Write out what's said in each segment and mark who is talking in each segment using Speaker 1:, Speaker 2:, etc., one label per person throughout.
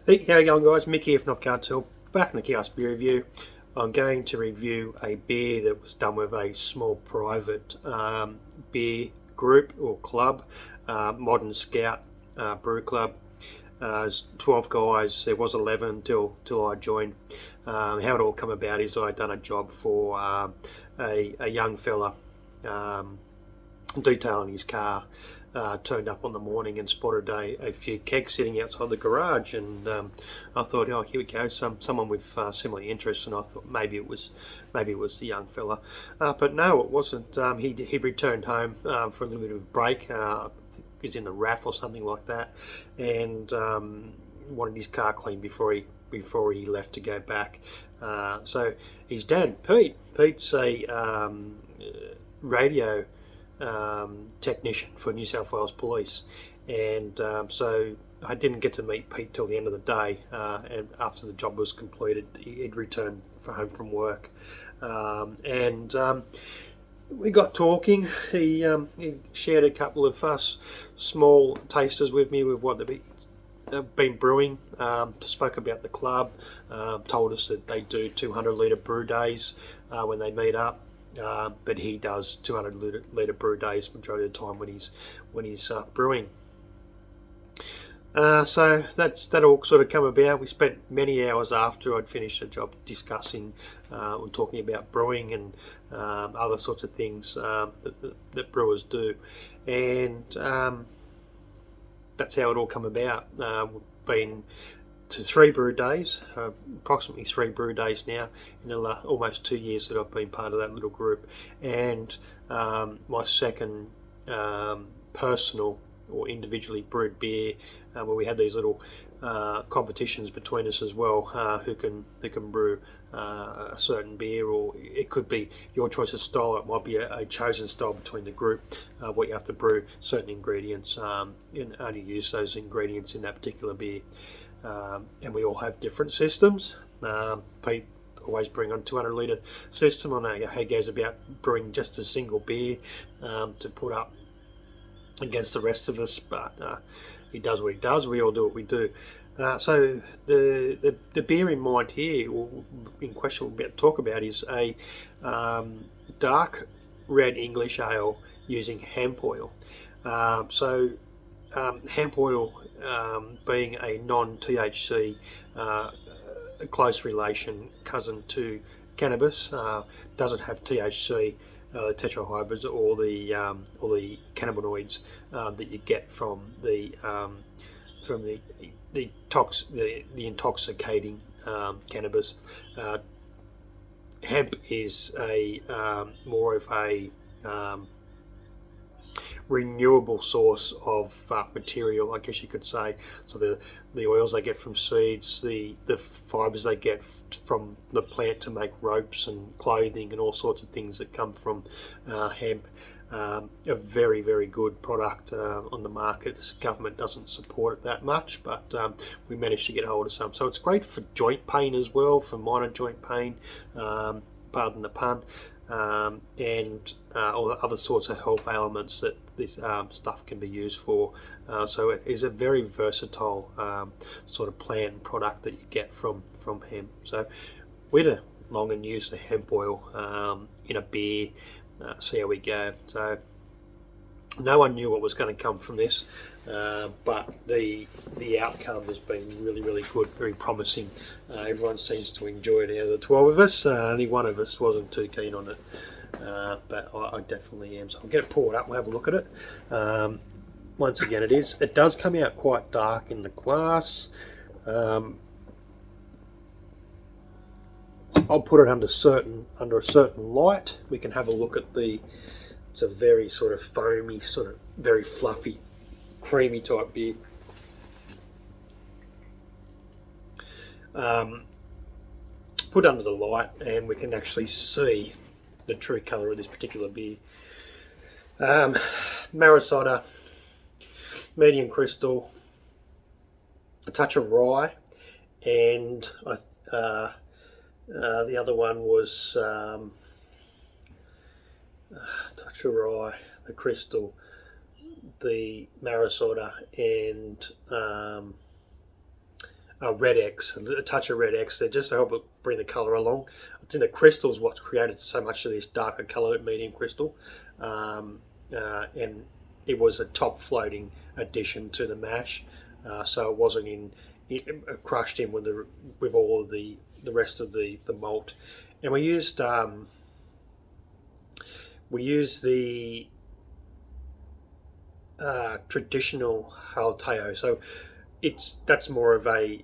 Speaker 1: Hey, how you going, guys? Mick here from Not Cartel, back in the Chaos Beer Review. I'm going to review a beer that was done with a small private beer group or club, Modern Scout Brew Club. There's 12 guys. There was 11 till I joined. How it all come about is I'd done a job for a young fella detailing his car. Turned up on the morning and spotted a few kegs sitting outside the garage, and I thought, oh, here we go, someone with similar interests, and I thought maybe it was the young fella, but no, it wasn't. He returned home for a little bit of a break. He's in the RAF or something like that, and wanted his car cleaned before he left to go back. So his dad, Pete's a radio technician for New South Wales Police, and so I didn't get to meet Pete till the end of the day, and after the job was completed he'd returned home from work, and we got talking. He shared a couple of small tasters with me with what they've been brewing, spoke about the club, told us that they do 200 litre brew days when they meet up. But he does 200 litre brew days majority of the time when he's brewing. So that all sort of come about. We spent many hours after I'd finished the job discussing and talking about brewing and other sorts of things that brewers do, and that's how it all come about. We've been to 3 brew days, approximately 3 brew days now in the almost 2 years that I've been part of that little group, and my second personal or individually brewed beer, where we had these little competitions between us as well, who can brew a certain beer, or it could be your choice of style. It might be a chosen style between the group, what you have to brew, certain ingredients, and only use those ingredients in that particular beer. And we all have different systems. Pete always bring on 200 litre system. I know how he goes about brewing just a single beer to put up against the rest of us, but he does what he does. We all do what we do. So the beer in mind here, or in question we're about to talk about, is a dark red English ale using hemp oil. Hemp oil, being a non-THC, a close relation cousin to cannabis, doesn't have THC, tetrahybrids, or the cannabinoids that you get from the intoxicating cannabis. Hemp is a more of a renewable source of material, I guess you could say. So the oils they get from seeds, the fibres they get from the plant to make ropes and clothing and all sorts of things that come from hemp. A very, very good product on the market. The government doesn't support it that much, but we managed to get hold of some. So it's great for joint pain as well, for minor joint pain, pardon the pun, and all the other sorts of health ailments that this stuff can be used for. So it is a very versatile sort of plant product that you get from hemp. So we'd long and use the hemp oil in a beer. See how we go. So no one knew what was going to come from this, but the outcome has been really, really good, very promising. Everyone seems to enjoy it. Out of the 12 of us, only one of us wasn't too keen on it, but I definitely am. So I'll get it poured up and we'll have a look at it. Once again, it does come out quite dark in the glass. I'll put it under a certain light. We can have a look at it's a very sort of foamy, sort of very fluffy, creamy type beer. Put under the light and we can actually see the true colour of this particular beer. Marisota, medium crystal, a touch of rye, and the other one was touch of rye, the crystal, the Marisota, and Red X, a touch of Red X there, just to help it bring the colour along. I think the crystal is what's created so much of this darker colour, medium crystal, and it was a top floating addition to the mash, so it wasn't crushed in with all of the rest of the malt. And we used the traditional Halteo, so that's more of a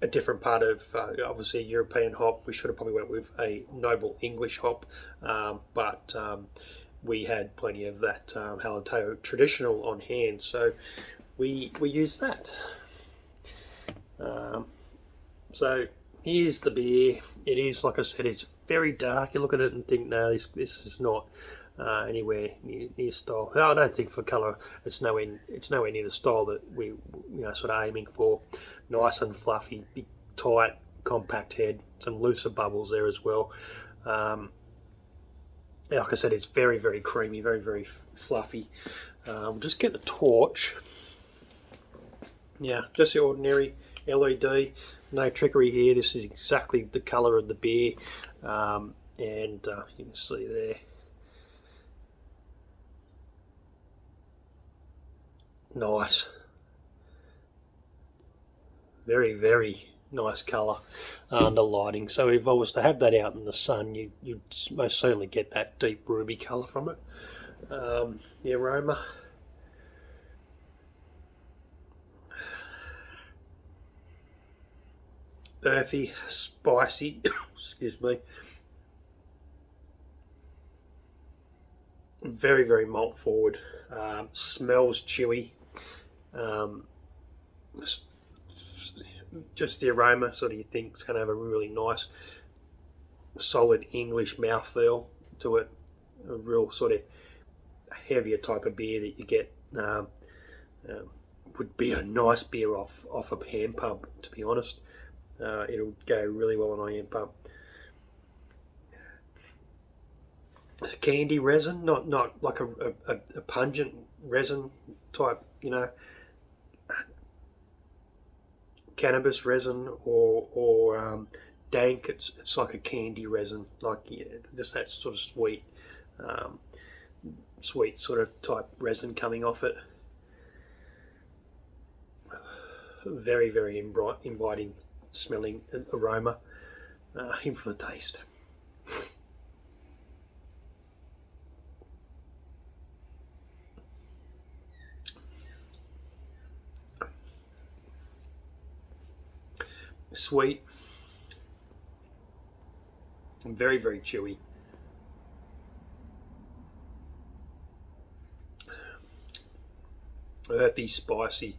Speaker 1: different part of obviously European hop. We should have probably went with a noble English hop, but we had plenty of that Halteo traditional on hand, so we used that. So here's the beer. It is, like I said, it's very dark. You look at it and think, no, this is not anywhere near style. I don't think for colour it's nowhere near the style that we sort of aiming for. Nice and fluffy, big, tight, compact head. Some looser bubbles there as well. Like I said, it's very, very creamy, very, very fluffy. We'll just get the torch. Yeah, just the ordinary LED. No trickery here. This is exactly the colour of the beer, and you can see there. Nice, very, very nice colour under lighting. So if I was to have that out in the sun, you'd most certainly get that deep ruby colour from it. The aroma, earthy, spicy, excuse me, very, very malt forward, smells chewy, just the aroma sort of you think it's going to have a really nice solid English mouthfeel to it, a real sort of heavier type of beer that you get would be a nice beer off a hand pump, to be honest. It'll go really well on a hand pump. Candy resin, not like a pungent resin type, cannabis resin or dank. It's like a candy resin, like just that sort of sweet sort of type resin coming off it. Very, very inviting smelling aroma. In for the taste. Sweet, and very, very chewy. Earthy, spicy,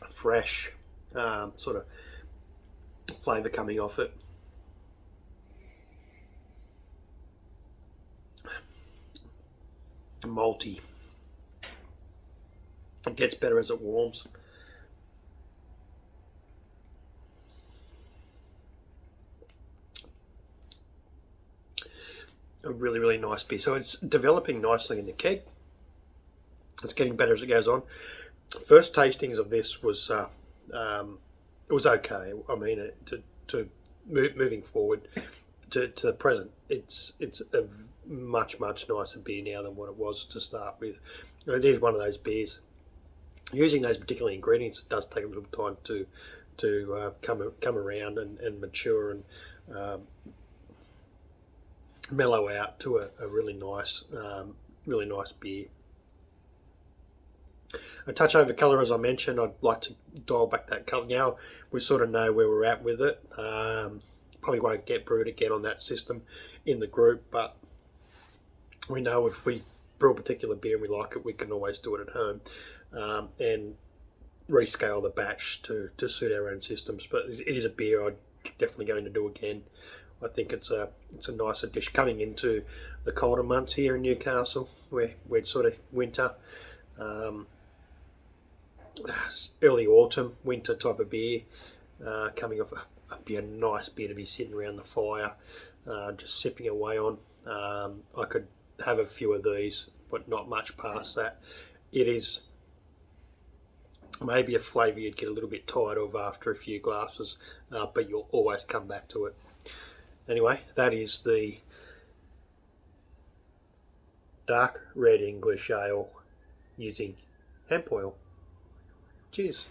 Speaker 1: fresh, sort of flavour coming off it. Malty. It gets better as it warms. A really, really nice beer. So it's developing nicely in the keg. It's getting better as it goes on. First tastings of this was it was okay. I mean, moving forward to the present, it's a much nicer beer now than what it was to start with. It is one of those beers. Using those particular ingredients, it does take a little time to come around and mature and mellow out to a really nice beer. A touch over colour, as I mentioned. I'd like to dial back that colour. Now we sort of know where we're at with it. Probably won't get brewed again on that system in the group, but we know if we brew a particular beer and we like it, we can always do it at home and rescale the batch to suit our own systems. But it is a beer I'm definitely going to do again. I think it's a nice addition coming into the colder months here in Newcastle, where it's sort of winter, early autumn, winter type of beer, coming off. Be a nice beer to be sitting around the fire, just sipping away on. I could have a few of these, but not much past that. It is Maybe a flavour you'd get a little bit tired of after a few glasses, but you'll always come back to it. Anyway, that is the dark red English ale using hemp oil. Cheers.